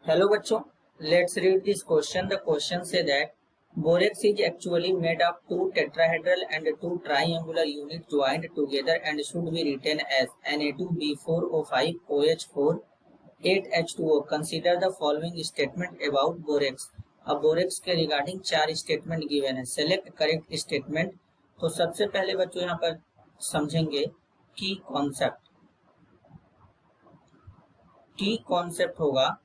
Hello बच्चों, let's read this question. The question say that borax is actually made of two tetrahedral and two triangular units joined together and should be written as Na2B4O5 OH4 8H2O. Consider the following statement about borax. अब borax के regarding चार statement given है. Select correct statement. तो सबसे पहले बच्चों यहाँ पर समझेंगे की कॉन्सेप्ट. की कॉन्सेप्ट होगा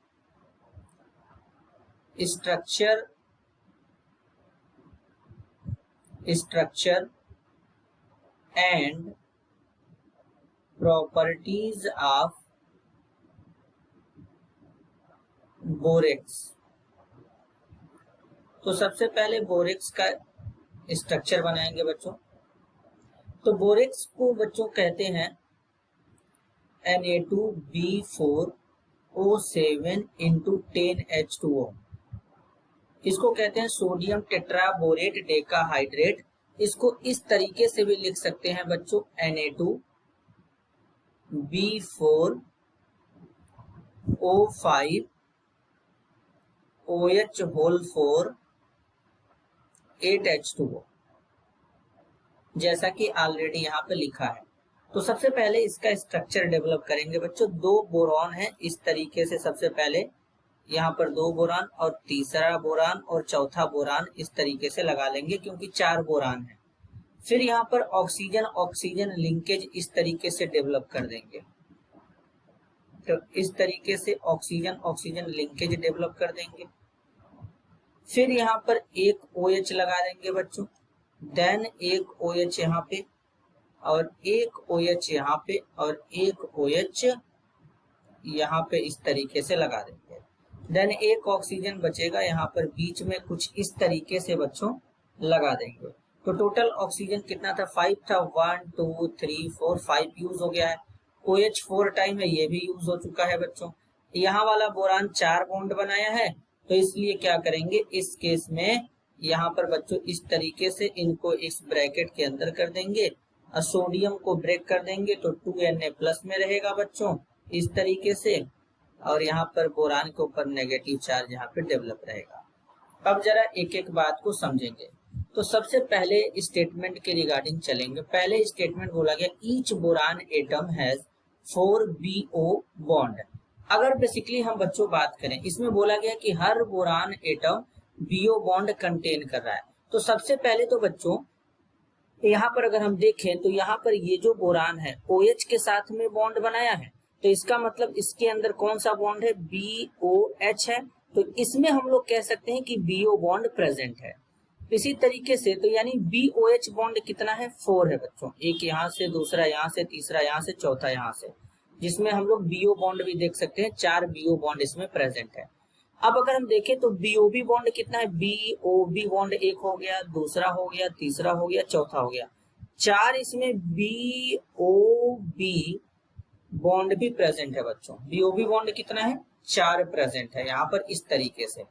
structure and properties of borax. तो सबसे पहले बोरेक्स का स्ट्रक्चर बनाएंगे बच्चों. तो बोरेक्स को बच्चों कहते हैं Na2B4O7 into 10H2O. इसको कहते हैं सोडियम टेट्राबोरेट डेकाहाइड्रेट. इसको इस तरीके से भी लिख सकते हैं बच्चों Na2B4O5 OH4 8H2O, जैसा कि ऑलरेडी यहाँ पे लिखा है. तो सबसे पहले इसका स्ट्रक्चर डेवलप करेंगे बच्चों. दो बोरॉन है इस तरीके से. सबसे पहले यहाँ पर दो बोरान और तीसरा बोरान और चौथा बोरान इस तरीके से लगा लेंगे क्योंकि चार बोरान है. फिर यहाँ पर ऑक्सीजन ऑक्सीजन लिंकेज इस तरीके से डेवलप कर देंगे. तो इस तरीके से ऑक्सीजन ऑक्सीजन लिंकेज डेवलप कर देंगे. फिर यहाँ पर एक OH लगा देंगे बच्चों. देन एक OH यहाँ पे और एक OH यहाँ पे और एक OH यहाँ पे इस तरीके से लगा देंगे. देन एक ऑक्सीजन बचेगा यहाँ पर बीच में कुछ इस तरीके से बच्चों लगा देंगे. तो टोटल ऑक्सीजन कितना था? 5 था. 1 2 3 4 5 यूज हो गया है. OH 4 टाइम है, ये भी यूज हो चुका है बच्चों. यहाँ वाला बोरान 4 बॉन्ड बनाया है तो इसलिए क्या करेंगे इस केस में यहाँ पर बच्चों इस तरीके से इनको इस ब्रैकेट के अंदर कर देंगे और सोडियम को ब्रेक कर देंगे तो 2Na प्लस में रहेगा बच्चों इस तरीके से. और यहाँ पर बोरान के ऊपर नेगेटिव चार्ज यहाँ पे डेवलप रहेगा. अब जरा एक एक बात को समझेंगे. तो सबसे पहले स्टेटमेंट के रिगार्डिंग चलेंगे. पहले स्टेटमेंट बोला गया each boron atom has 4 BO bond. अगर बेसिकली हम बच्चों बात करें इसमें बोला गया कि हर boron atom BO bond contain कर रहा है. तो सबसे पहले तो बच्चों यहाँ पर अगर हम देखें तो यहाँ पर ये जो बोरान है OH के साथ में बॉन्ड बनाया है तो इसका मतलब इसके अंदर कौन सा बॉन्ड है? BOH है. तो इसमें हम लोग कह सकते हैं कि BO बॉन्ड प्रेजेंट है. इसी तरीके से तो यानी BOH बॉन्ड कितना है? 4 है बच्चों. एक यहाँ से, दूसरा यहाँ से, तीसरा यहाँ से, चौथा यहाँ से, जिसमें हम लोग BO बॉन्ड भी देख सकते हैं. 4 BO बॉन्ड इसमें प्रेजेंट है. अब अगर हम देखें तो BOB बॉन्ड कितना है? BOB बॉन्ड एक हो गया, दूसरा हो गया, तीसरा हो गया, चौथा हो गया. 4 इसमें BOB बॉन्ड भी प्रेजेंट है बच्चों. BOB बॉन्ड कितना है? 4 प्रेजेंट है यहाँ पर इस तरीके से.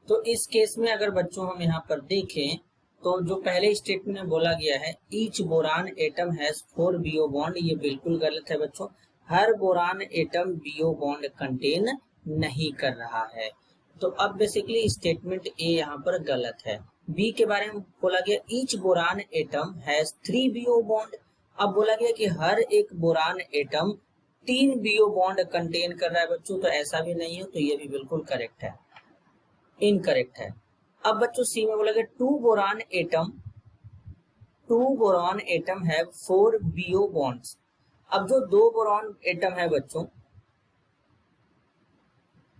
तो इस केस में अगर बच्चों हम यहाँ पर देखें तो जो पहले स्टेटमेंट में बोला गया है each boron atom has 4 BO bond, ये बिल्कुल गलत है बच्चों. हर boron atom BO bond contain नहीं कर रहा है. तो अब बेसिकली स्टेटमेंट ए यहाँ पर गलत है. बी के बारे में बोला गया each boron atom has 3 BO bond. अब बोला गया कि हर एक boron atom 3 BO bond contain कर रहा है बच्चों. तो ऐसा भी नहीं है, तो ये भी बिल्कुल करेक्ट है, इनकरेक्ट है. अब बच्चों सी में बोला गया 2 boron atom have 4 BO bonds. अब जो 2 बोरान एटम है बच्चों,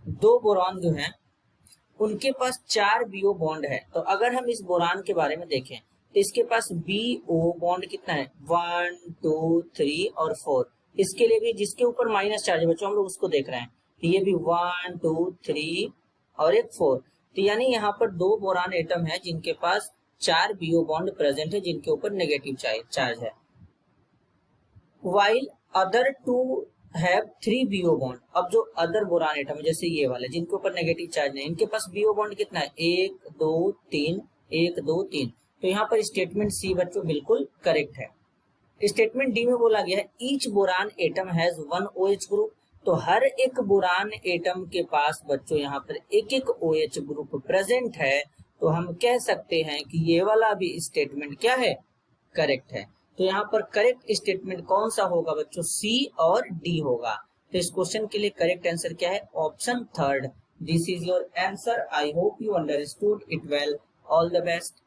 2 बोरान जो है उनके पास 4 BO बॉन्ड है. तो अगर हम इस बोरान के बारे में देखें तो इसके पास BO बॉन्ड कितना है? 1 2 3 और 4. इसके लिए भी जिसके ऊपर माइनस चार्ज है बच्चों हम लोग उसको देख रहे हैं. तो ये भी 1 2 3 और एक 4. तो यानी यहाँ पर 2 बोरान एटम है जिनके पास 4 BO बॉन्ड प्रेजेंट है जिनके ऊपर नेगेटिव चार्ज है. while other 2 have 3 BO bond. अब जो अदर बोरान एटम है जैसे ये वाले जिनके ऊपर नेगेटिव चार्ज नहीं, इनके पास BO बॉन्ड कितना है? 1 2 3 1 2 3. तो यहाँ पर स्टेटमेंट सी बच्चों बिल्कुल करेक्ट है. स्टेटमेंट डी में बोला गया है each boron atom has 1 OH group. तो हर एक बोरान एटम के पास बच्चों यहाँ पर एक एक OH ग्रुप प्रेजेंट है, तो हम कह सकते हैं कि ये वाला भी स्टेटमेंट क्या है, करेक्ट है। तो यहाँ पर करेक्ट स्टेटमेंट कौन सा होगा बच्चों, सी और डी होगा। तो इस क्वेश्चन के लिए करेक्ट आंसर क्या है, option third. This is your answer. I hope you understood it well. All the best.